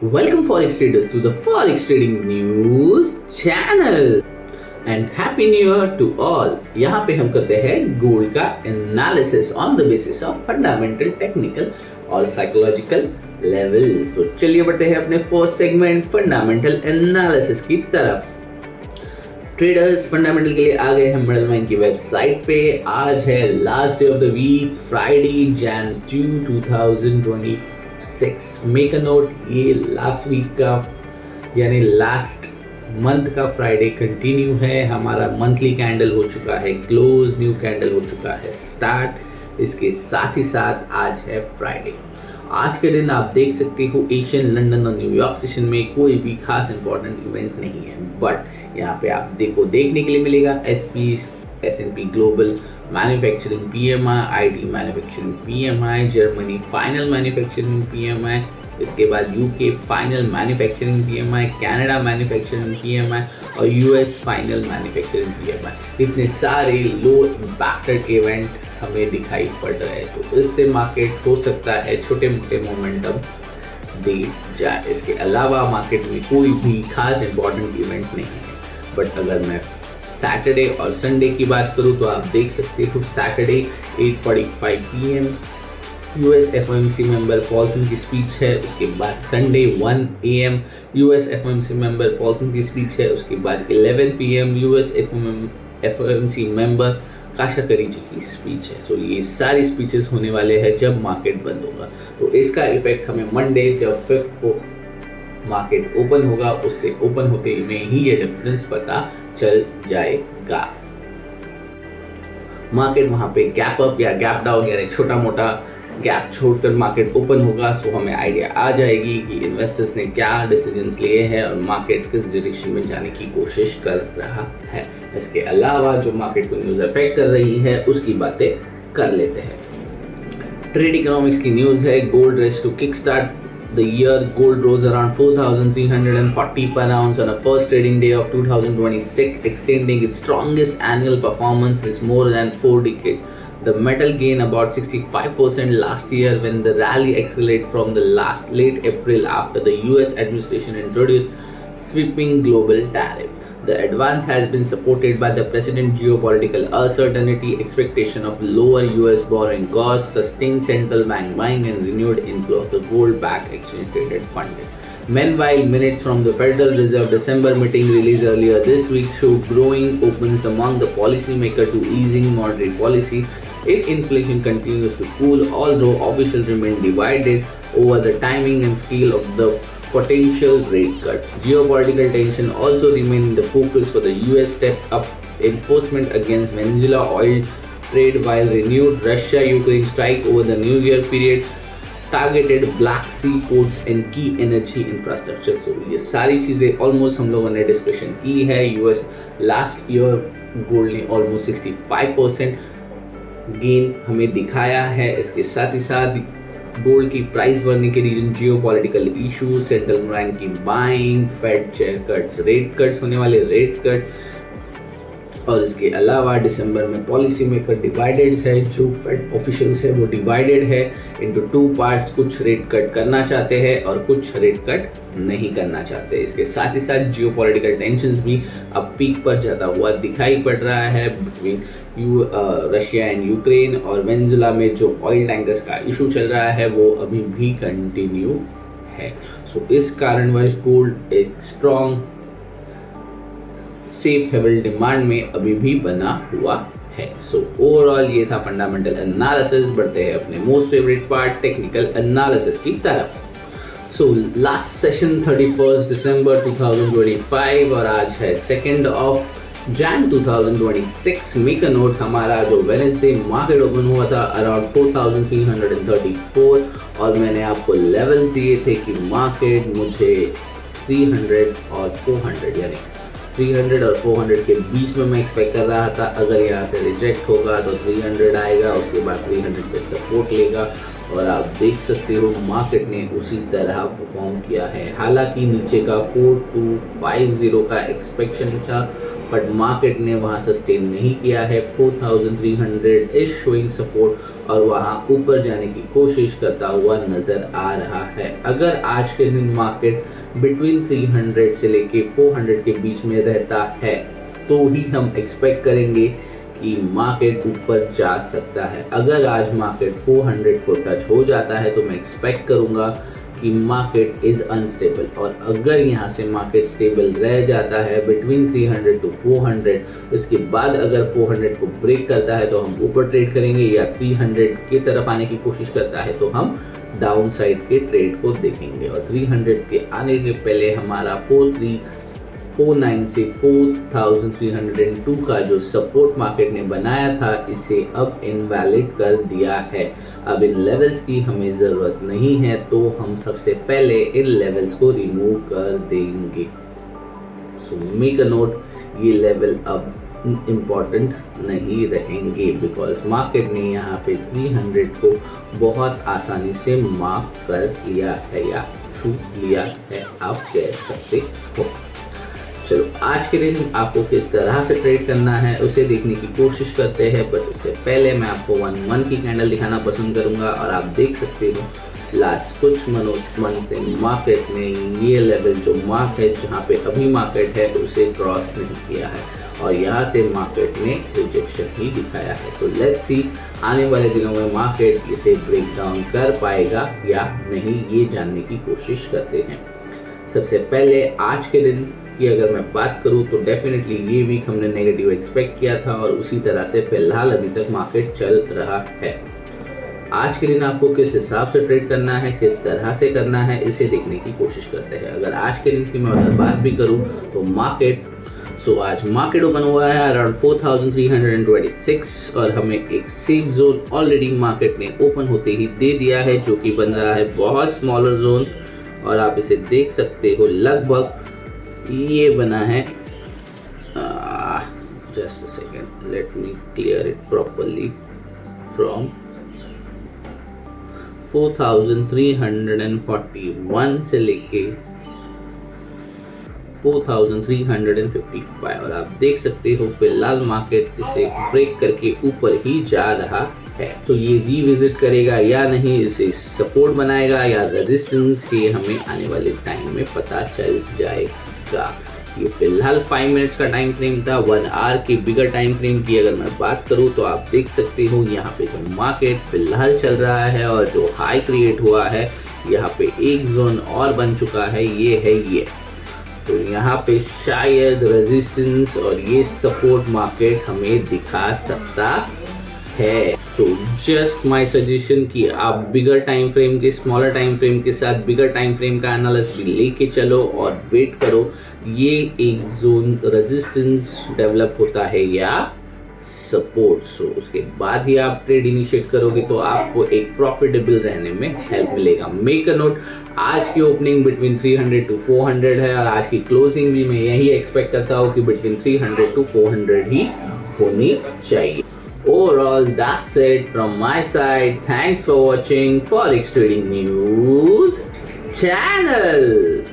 Welcome Forex traders to the Forex Trading News channel and Happy New Year to all. यहाँ पे हम करते हैं गोल्ड का analysis on the basis of fundamental, technical और psychological levels. तो चलिए बढ़ते हैं अपने फर्स्ट सेगमेंट फंडामेंटल एनालिसिस की तरफ। ट्रेडर्स फंडामेंटल के लिए आ गए हैं मिडलमैन की वेबसाइट पे। आज है last day of the week, Friday Jan 2, 2026। Make a note, ये लास्ट वीक का यानी लास्ट मंथ का फ्राइडे कंटिन्यू है। हमारा मंथली कैंडल हो चुका है क्लोज, न्यू कैंडल हो चुका है स्टार्ट। इसके साथ ही साथ आज है फ्राइडे। आज के दिन आप देख सकते हो एशियन, लंदन और न्यूयॉर्क सेशन में कोई भी खास इंपॉर्टेंट इवेंट नहीं है, बट यहाँ पे आप देखने के लिए मिलेगा S&P global manufacturing PMI, IT manufacturing PMI, Germany final manufacturing PMI, इसके बाद UK final manufacturing PMI, Canada manufacturing PMI और US फाइनल मैन्युफैक्चरिंग PMI। इतने सारे लो इम्पैक्टेड इवेंट हमें दिखाई पड़ रहे हैं, तो इससे मार्केट हो सकता है छोटे मोटे मोमेंटम दे जाए। इसके अलावा मार्केट में कोई भी खास इंपॉर्टेंट इवेंट नहीं है। बट अगर मैं सैटरडे और संडे की बात करूं तो आप देख सकते हो Saturday 8:45 PM US FOMC member Paulson की स्पीच है। उसके बाद Sunday 1 AM US FOMC member Paulson की स्पीच है। उसके बाद 11 PM US FOMC member Kashkari ji की स्पीच है। तो ये सारी स्पीचेस होने वाले हैं जब मार्केट बंद होगा। तो इसका इफेक्ट हमें मंडे जब 5th को मार्केट ओपन होगा उससे ओपन होते में ही ये डिफरेंस पता चल जाएगा। मार्केट वहां पे गैप अप या गैप डाउन यानी छोटा मोटा गैप छोड़कर मार्केट ओपन होगा, सो हमें आइडिया आ जाएगी कि इन्वेस्टर्स ने क्या डिसीजंस लिए हैं और मार्केट किस डायरेक्शन में जाने की कोशिश कर रहा है। इसके अलावा जो मार्केट को न्यूज़ अफेक्ट कर रही है उसकी बातें कर लेते हैं। ट्रेड इकोनॉमिक्स की न्यूज़ है, gold race to kick start the year. Gold rose around 4,340 per ounce on a first trading day of 2026, extending its strongest annual performance in more than 4 decades. The metal gained about 65% last year when the rally accelerated from the late April after the US administration introduced sweeping global tariff. The advance has been supported by the president's geopolitical uncertainty, expectation of lower US borrowing costs, sustained central bank buying, and renewed inflow of the gold-backed exchange-traded funding. Meanwhile, minutes from the Federal Reserve December meeting released earlier this week showed growing openness among the policymakers to easing monetary policy. If inflation continues to cool, although officials remain divided over the timing and scale of the potential rate cuts. Geopolitical tension also remain in the focus for the US step up enforcement against Venezuela oil trade, while renewed Russia-Ukraine strike over the New Year period targeted Black Sea ports and key energy infrastructure. So ये सारी चीज़ें almost हम लोगों ने discussion की है। US last year gold ने almost 65% gain हमें दिखाया है। इसके साथ ही साथ गोल्ड की प्राइस बढ़ने के reason geopolitical issue, central bank की buying, Fed chair cuts, rate cuts होने वाले रेट कट्स, और इसके अलावा दिसंबर में पॉलिसी मेकर डिवाइडेड है। जो फेड ऑफिशियल्स है वो डिवाइडेड है इनटू 2 पार्ट्स। कुछ रेट कट करना चाहते हैं और कुछ रेट कट नहीं करना चाहते। इसके साथ ही साथ जियोपॉलिटिकल टेंशंस भी अब पीक पर जाता हुआ दिखाई पड़ रहा है बिटवीन रशिया एंड यूक्रेन, और वेनेजुला में जो ऑयल टैंकर्स का इशू चल रहा है वो अभी भी कंटिन्यू है। सो इस कारणवश गोल्ड एक स्ट्रॉन्ग सेफ हेवन डिमांड में अभी भी बना हुआ है। सो ओवरऑल ये था फंडामेंटल एनालिसिस। बढ़ते हैं अपने most favourite part technical analysis की तरफ। सो लास्ट सेशन 31 दिसंबर 2025 और आज है 2 Jan 2026। मेक अ नोट, हमारा जो वेडनेसडे मार्केट ओपन हुआ था अराउंड 4,334 और मैंने आपको लेवल्स दिए थे कि मार्केट मुझे 300 और 400 यानी 300 और 400 के बीच में मैं एक्सपेक्ट कर रहा था। अगर यहाँ से रिजेक्ट होगा तो 300 आएगा, उसके बाद 300 पे सपोर्ट लेगा और आप देख सकते हो मार्केट ने उसी तरह परफॉर्म किया है। हालांकि नीचे का 4250 का एक्सपेक्टेशन था, बट मार्केट ने वहां सस्टेन नहीं किया है। 4300 इज शोइंग सपोर्ट और वहां ऊपर जाने की कोशिश करता हुआ नजर आ रहा है। अगर आज के दिन मार्केट बिटवीन 300 से लेके 400 के बीच में रहता है तो ही हम एक्सपेक्ट करेंगे कि मार्केट ऊपर जा सकता है। अगर आज मार्केट 400 को टच हो जाता है तो मैं एक्सपेक्ट करूंगा कि मार्केट इज अनस्टेबल, और अगर यहाँ से मार्केट स्टेबल रह जाता है बिटवीन 300 टू 400, इसके बाद अगर 400 को ब्रेक करता है तो हम ऊपर ट्रेड करेंगे, या 300 की तरफ आने की कोशिश करता है तो हम डाउन साइड के ट्रेड को देखेंगे। और 300 के आने के पहले हमारा 4349 से 4302 का जो सपोर्ट मार्केट ने बनाया था, इसे अब इनवैलिड कर दिया है। अब इन लेवल्स की हमें ज़रूरत नहीं है, तो हम सबसे पहले इन लेवल्स को रिमूव कर देंगे। सो मेक अ नोट, ये लेवल अब इम्पॉर्टेंट नहीं रहेंगे, बिकॉज मार्केट ने यहाँ पे 300 को बहुत आसानी से मार्क कर लिया है या छू लिया है, आप कह सकते हो। चलो आज के दिन आपको किस तरह से ट्रेड करना है उसे देखने की कोशिश करते हैं, बट उससे पहले मैं आपको 1 मंथ की कैंडल दिखाना पसंद करूंगा। और आप देख सकते हो लास्ट कुछ मंथ से मार्केट ने ये लेवल जो मार्क है, जहाँ पे अभी मार्केट है, उसे क्रॉस नहीं किया है और यहाँ से मार्केट ने रिजेक्शन ही दिखाया है। सो लेट्स सी आने वाले दिनों में मार्केट इसे ब्रेक डाउन कर पाएगा या नहीं, ये जानने की कोशिश करते हैं। सबसे पहले आज के दिन की अगर मैं बात करूं तो डेफिनेटली ये वीक हमने नेगेटिव एक्सपेक्ट किया था और उसी तरह से फिलहाल अभी तक मार्केट चल रहा है। आज के दिन आपको किस हिसाब से ट्रेड करना है, किस तरह से करना है, इसे देखने की कोशिश करते हैं। अगर आज के दिन की मैं अगर बात भी करूं तो आज मार्केट ओपन हुआ है अराउंड 4326 और हमें एक सेफ जोन ऑलरेडी मार्केट ने ओपन होते ही दे दिया है, जो कि बन रहा है बहुत स्मॉलर जोन। और आप इसे देख सकते हो, लगभग ये बना है, just a second, let me clear it properly, from 4341 से लेके 4355, और आप देख सकते हो फिलहाल मार्केट इसे ब्रेक करके ऊपर ही जा रहा है। तो ये रिविजिट करेगा या नहीं, इसे सपोर्ट बनाएगा या रेजिस्टेंस, ये हमें आने वाले टाइम में पता चल जाएगा। ये फिलहाल 5 मिनट्स का टाइम फ्रेम था। 1 आवर के बिगर टाइम फ्रेम की अगर मैं बात करूं तो आप देख सकते हो यहाँ पे जो मार्केट फिलहाल चल रहा है और जो हाई क्रिएट हुआ है, यहाँ पे एक जोन और बन चुका है, ये है ये। तो यहाँ पे शायद रेजिस्टेंस और ये सपोर्ट मार्केट हमें दिखा सकता है। सो जस्ट माय सजेशन कि आप बिगर टाइम फ्रेम के, स्मॉलर टाइम फ्रेम के साथ बिगर टाइम फ्रेम का एनालिसिस भी लेके चलो और वेट करो ये एक जोन रेजिस्टेंस डेवलप होता है या सपोर्ट। सो उसके बाद ही आप ट्रेड इनिशिएट करोगे तो आपको एक प्रॉफिटेबल रहने में हेल्प मिलेगा। मेक अ नोट, आज की ओपनिंग बिटवीन 300 टू 400 है और आज की क्लोजिंग भी मैं यही एक्सपेक्ट करता हूँ कि बिटवीन 300 टू 400 ही होनी चाहिए। Overall, that's it from my side. Thanks for watching Forex Trading News channel.